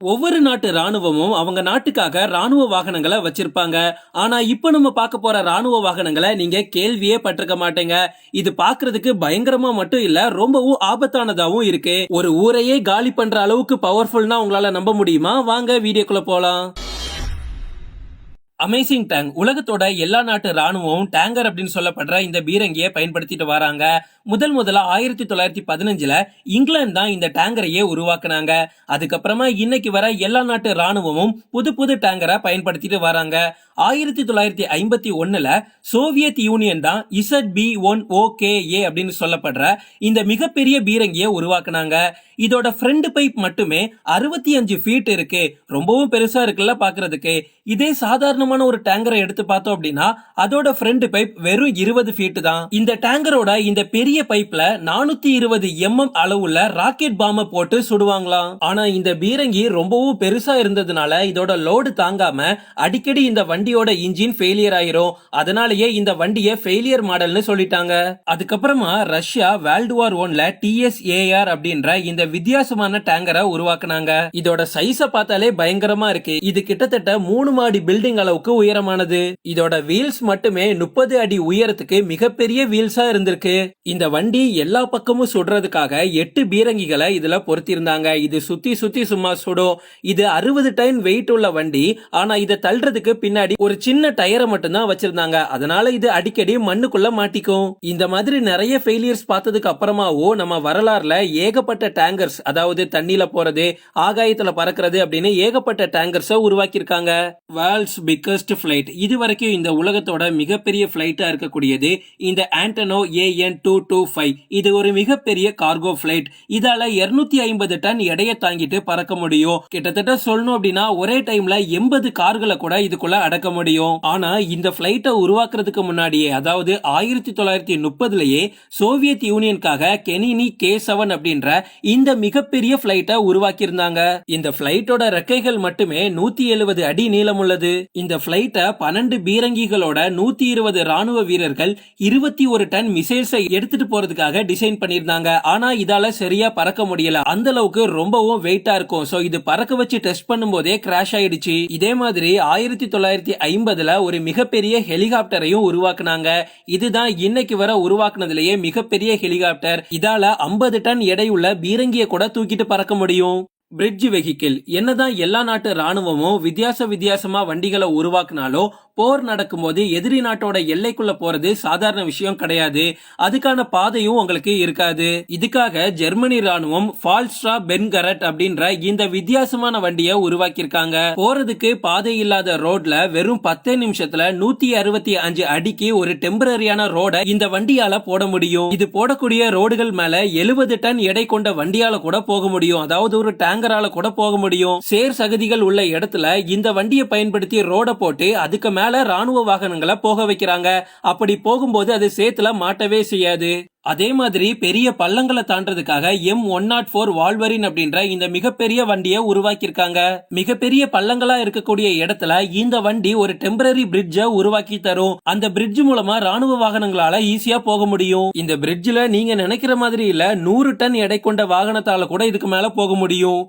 ஒவ்வொரு நாட்டு ராணுவமும் அவங்க நாட்டுக்காக ராணுவ வாகனங்களை வச்சிருப்பாங்க. ஆனா இப்ப நம்ம பார்க்க போற ராணுவ வாகனங்களை நீங்க கேள்வியே பட்டிருக்க மாட்டீங்க. இது பாக்குறதுக்கு பயங்கரமா மட்டும் இல்ல, ரொம்பவும் ஆபத்தானதாவும் இருக்கு. ஒரு ஊரையே காலி பண்ற அளவுக்கு பவர்ஃபுல்னா உங்களால நம்ப முடியுமா? வாங்க வீடியோக்குள்ள போலாம். அமேசிங் டேங்க் உலகத்தோட எல்லா நாட்டு ராணுவமும் டேங்கர் அப்படின்னு சொல்லப்படுற இந்த பீரங்கியை பயன்படுத்திட்டு வராங்க. முதல்ல 1915ல இங்கிலாந்து தான் இந்த டேங்கரையே உருவாக்குனாங்க. அதுக்கப்புறமா இன்னைக்கு வர எல்லா நாட்டு ராணுவமும் புது புது டேங்கரை பயன்படுத்திட்டு வராங்க. 1951ல சோவியத் யூனியன் தான் ZB-1OKA அப்படின்னு சொல்லப்படுற இந்த மிகப்பெரிய பீரங்கியை உருவாக்குனாங்க. இதோட ஃப்ரண்ட் பைப் மட்டுமே 65 ஃபீட் இருக்கு. ரொம்பவும் பெருசா இருக்குல்ல பாக்குறதுக்கு. இதே சாதாரணமான ஒரு டேங்கரை எடுத்து பார்த்தோம் அப்படின்னா அதோட ஃப்ரண்ட் பைப் வெறும் 20 ஃபீட் தான். இந்த டேங்கரோட இந்த பெரிய பைப்ல 420 அளவுள்ள ராக்கெட் பாம்ப போட்டு சுடுவாங்களாம். ஆனா இந்த பீரங்கி ரொம்பவும் பெருசா இருந்ததுனால இதோட லோடு தாங்காம அடிக்கடி இந்த வண்டியோட இன்ஜின் ஃபெயிலியர் ஆயிரும். அதனாலேயே இந்த வண்டியை ஃபெயிலியர் மாடல்னு சொல்லிட்டாங்க. அதுக்கப்புறமா ரஷ்யா வேர்ல்ட் வார் 1ல TSAR அப்படின்ற இந்த வித்தியாசமான டேங்கரை உருவாக்குனாங்க. இதோட சைஸ பார்த்தாலே பயங்கரமா இருக்கு. இது கிட்டத்தட்ட 3 மாடி பில்டிங் அளவுக்கு உயரமானது. இதோட வீல்ஸ் மட்டுமே 30 அடி உயரத்துக்கு மிகப்பெரிய வீல்ஸா இருந்திருக்கு. இந்த வண்டி எல்லா பக்கமும் சுடுறதுக்காக 8 பீரங்கிகளை இதுல பொருத்திருந்தாங்க. இது சுத்தி சுத்தி சும்மா சுடும். இது 60 டன் வெயிட் உள்ள வண்டி. ஆனா இதை தள்ளுறதுக்கு பின்னாடி ஒரு சின்ன டயரை மட்டும் தான் வச்சிருந்தாங்க. அதனால இது அடிக்கடி மண்ணுக்குள்ள மாட்டிக்கும். இந்த மாதிரி நிறைய ஃபெயிலியர்ஸ் பார்த்ததுக்கு அப்புறமாவோ நம்ம வரலாறுல ஏகப்பட்ட டேங்கர்ஸ், அதாவது தண்ணியில போறது, ஆகாயத்துல பறக்கிறது அப்படின்னு ஏகப்பட்ட டேங்கர்ஸை உருவாக்கியிருக்காங்க. வேர்ல்ட்ஸ் பிக்கஸ்ட் பிளைட், இது வரைக்கும் இந்த உலகத்தோட மிகப்பெரிய பிளைட்டா இருக்கக்கூடியது இந்த ஆண்டனோ AN-225. இது ஒரு மிகப்பெரிய கார்கோ பிளைட். இதால 250 டன் எடையை தாங்கிட்டு பறக்க முடியும். கிட்டத்தட்ட சொல்லணும் அப்படின்னா ஒரே டைம்ல 80 கார்களை கூட இதுக்குள்ள அடக்க முடியும். ஆனா இந்த பிளைட்டை உருவாக்குறதுக்கு முன்னாடியே, அதாவது 1930லயே சோவியத் யூனியனுக்காக கெனினி K7 அப்படின்ற இந்த மிகப்பெரிய பிளைட்டை உருவாக்கி இருந்தாங்க. இந்த பிளைட்டோட ரெக்கைகள் மட்டுமே 170 அடி நீளம் உள்ளது. இந்த பிளைட்டை 12 பீரங்கிகளோட 120 ராணுவ வீரர்கள் 21 டன் மிசைல்ஸை எடுத்துட்டு போறதுக்காக டிசைன் பண்ணிருந்தாங்க. ஆனா இதால சரியா பறக்க முடியல. அந்த அளவுக்கு ரொம்பவும் வெயிட்டா இருக்கும். சோ இது பறக்க வச்சு டெஸ்ட் பண்ணும்போதே கிராஷ் ஆயிடுச்சு. இதே மாதிரி 1950ல ஒரு மிகப்பெரிய ஹெலிகாப்டரையும் உருவாக்குனாங்க. இதுதான் இன்னைக்கு வர உருவாக்குனதுலயே மிகப்பெரிய ஹெலிகாப்டர். இதால 50 டன் எடையுள்ள பீரங்கியை கூட தூக்கிட்டு பறக்க முடியும். பிரிட்ஜ் வெஹிக்கிள், என்னதான் எல்லா நாட்டு ராணுவமும் வித்தியாசமா வண்டிகளை உருவாக்குனாலும் போர் நடக்கும்போது எதிரி நாட்டோட எல்லைக்குள்ள போறது சாதாரண விஷயம் கிடையாது. அதுக்கான பாதையும் உங்களுக்கு இருக்காது. இதுக்காக ஜெர்மனி ராணுவம் ஃபால்ஸ்ட்ரா பென்கரட் அப்படின்ற இந்த வித்தியாசமான வண்டியை உருவாக்கியிருக்காங்க. போறதுக்கு பாதை இல்லாத ரோட்ல வெறும் 10 நிமிஷத்துல 165 அடிக்கு ஒரு டெம்பரரியான ரோட இந்த வண்டியால போட முடியும். இது போடக்கூடிய ரோடுகள் மேல 70 டன் எடை கொண்ட வண்டியால கூட போக முடியும். அதாவது ஒரு டேங்கரால கூட போக முடியும். சேர் சகதிகள் உள்ள இடத்துல இந்த வண்டியை பயன்படுத்தி ரோட போட்டு அதுக்கு மேல ராணுவ வாகனங்களை போக வைக்கிறாங்க. அப்படி போகும்போது அது சேத்துல மாட்டவே செய்யாது. அதே மாதிரி பெரிய பள்ளங்களை தாண்டறதுக்காக M104 வால்வரின் அப்படின்ற இந்த மிகப்பெரிய வண்டியை உருவாக்கியிருக்காங்க. மிகப்பெரிய பள்ளங்களா இருக்கக்கூடிய இடத்துல இந்த வண்டி ஒரு டெம்பரரி பிரிட்ஜை உருவாக்கி தரும். அந்த பிரிட்ஜ் மூலமா ராணுவ வாகனங்களால ஈஸியா போக முடியும். இந்த பிரிட்ஜ்ல நீங்க நினைக்கிற மாதிரி இல்ல, 100 டன் எடை கொண்ட வாகனத்தால கூட இதுக்கு மேல போக முடியும்.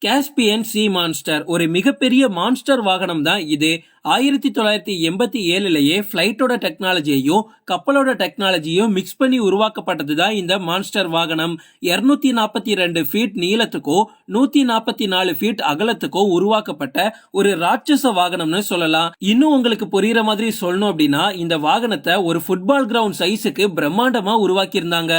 காஸ்பியன் சி மான்ஸ்டர் ஒரு மிகப்பெரிய மான்ஸ்டர் வாகனம் தான் இது. 1987லயே பிளைட்டோட டெக்னாலஜியையும் கப்பலோட டெக்னாலஜியும் மிக்ஸ் பண்ணி உருவாக்கப்பட்டது தான் இந்த மான்ஸ்டர் வாகனம். 242 ஃபீட் நீளத்துக்கும் 144 ஃபீட் அகலத்துக்கும் உருவாக்கப்பட்ட ஒரு ராட்சச வாகனம்னு சொல்லலாம். இன்னும் உங்களுக்கு புரியுற மாதிரி சொல்லணும் அப்படின்னா இந்த வாகனத்தை ஒரு ஃபுட்பால் கிரவுண்ட் சைஸுக்கு பிரம்மாண்டமா உருவாக்கி இருந்தாங்க.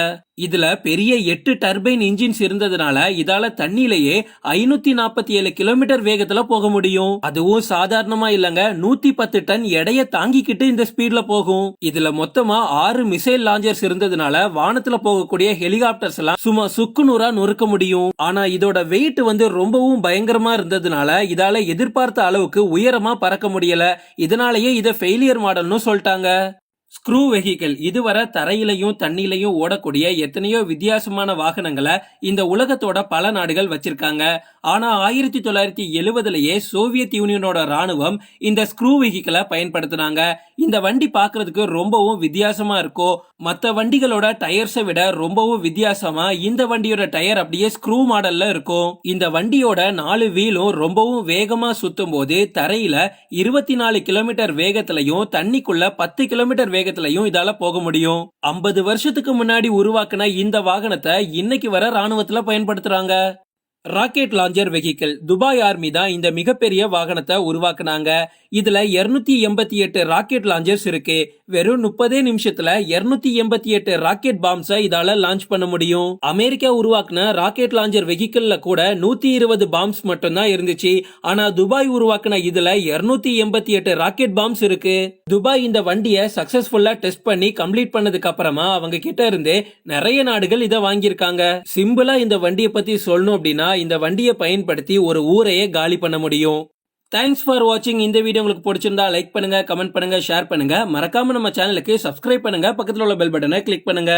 இதுல பெரிய 8 டர்பைன் இன்ஜின்ஸ் இருந்ததுனால இதால தண்ணியிலேயே 547 கிலோமீட்டர் வேகத்துல போக முடியும். அதுவும் சாதாரணமா இல்லங்க, 110 டன் எடையை தாங்கிக்கிட்டு இந்த ஸ்பீட்ல போகும். இதுல மொத்தமா 6 மிசைல் லாஞ்சர்ஸ் இருந்ததுனால வானத்துல போகக்கூடிய ஹெலிகாப்டர்ஸ் எல்லாம் சும்மா சுக்குநூறா நொறுக்க முடியும். ஆனா இதோட வெயிட் ரொம்பவும் பயங்கரமா இருந்ததுனால இதால எதிர்பார்த்த அளவுக்கு உயரமா பறக்க முடியல. இதனாலேயே இதை ஃபெயிலியர் மாடல்னு சொல்லிட்டாங்க. ஸ்க்ரூ வெஹிக்கிள், இதுவரை தரையிலையும் தண்ணிலையும் ஓடக்கூடிய எத்தனையோ வித்தியாசமான வாகனங்களை இந்த உலகத்தோட பல நாடுகள் வச்சிருக்காங்க. ஆனா 1970லயே சோவியத் யூனியனோட ராணுவம் இந்த ஸ்க்ரூ வெஹிக்கிளை பயன்படுத்தினாங்க. இந்த வண்டி பார்க்கிறதுக்கு ரொம்பவும் வித்தியாசமா இருக்கும். மத்த வண்டிகளோட டயர்ஸை விட ரொம்பவும் வித்தியாசமா இந்த வண்டியோட டயர் அப்படியே ஸ்க்ரூ மாடல்ல இருக்கும். இந்த வண்டியோட 4 வீலும் ரொம்பவும் வேகமா சுத்தும் போது தரையில 24 கிலோமீட்டர் வேகத்திலையும் தண்ணிக்குள்ள 10 கிலோமீட்டர் வேகத்திலையும் இதால போக முடியும். 50 வருஷத்துக்கு முன்னாடி உருவாக்குன இந்த வாகனத்தை இன்னைக்கு வர ராணுவத்துல பயன்படுத்துறாங்க. Rocket launcher vehicle Dubai army தான் இந்த மிகப்பெரிய வாகனத்தை உருவாக்குனாங்க. இதுல 288 ராக்கெட் லாஞ்சர்ஸ் இருக்கு. வெறும் 30 நிமிஷத்துல 288 ராக்கெட் பாம்ஸை இதால லான்ச் பண்ண முடியும். அமெரிக்கா உருவாக்குன ராக்கெட் லாஞ்சர் வெஹிக்கிள்ல கூட 120 பாம்ஸ் மட்டும் தான் இருந்துச்சு. ஆனா துபாய் உருவாக்குன இதுல 288 ராக்கெட் பாம்ஸ் இருக்கு. துபாய் இந்த வண்டியை சக்சஸ்ஃபுல்லா டெஸ்ட் பண்ணி கம்ப்ளீட் பண்ணதுக்கு அப்புறமா அவங்க கிட்ட இருந்து நிறைய நாடுகள் இதை வாங்கியிருக்காங்க. சிம்பிளா இந்த வண்டியை பத்தி சொல்லணும் அப்படின்னா இந்த வண்டியை பயன்படுத்தி ஒரு ஊரையே காலி பண்ண முடியும். தேங்க்ஸ் ஃபார் வாட்சிங். இந்த வீடியோ உங்களுக்கு பிடிச்சிருந்தா லைக் பண்ணுங்க, கமெண்ட் பண்ணுங்க, ஷேர் பண்ணுங்க. மறக்காம நம்ம சேனலுக்கு சப்ஸ்கிரைப் பண்ணுங்க. பக்கத்துல உள்ள பெல் பட்டனை கிளிக் பண்ணுங்க.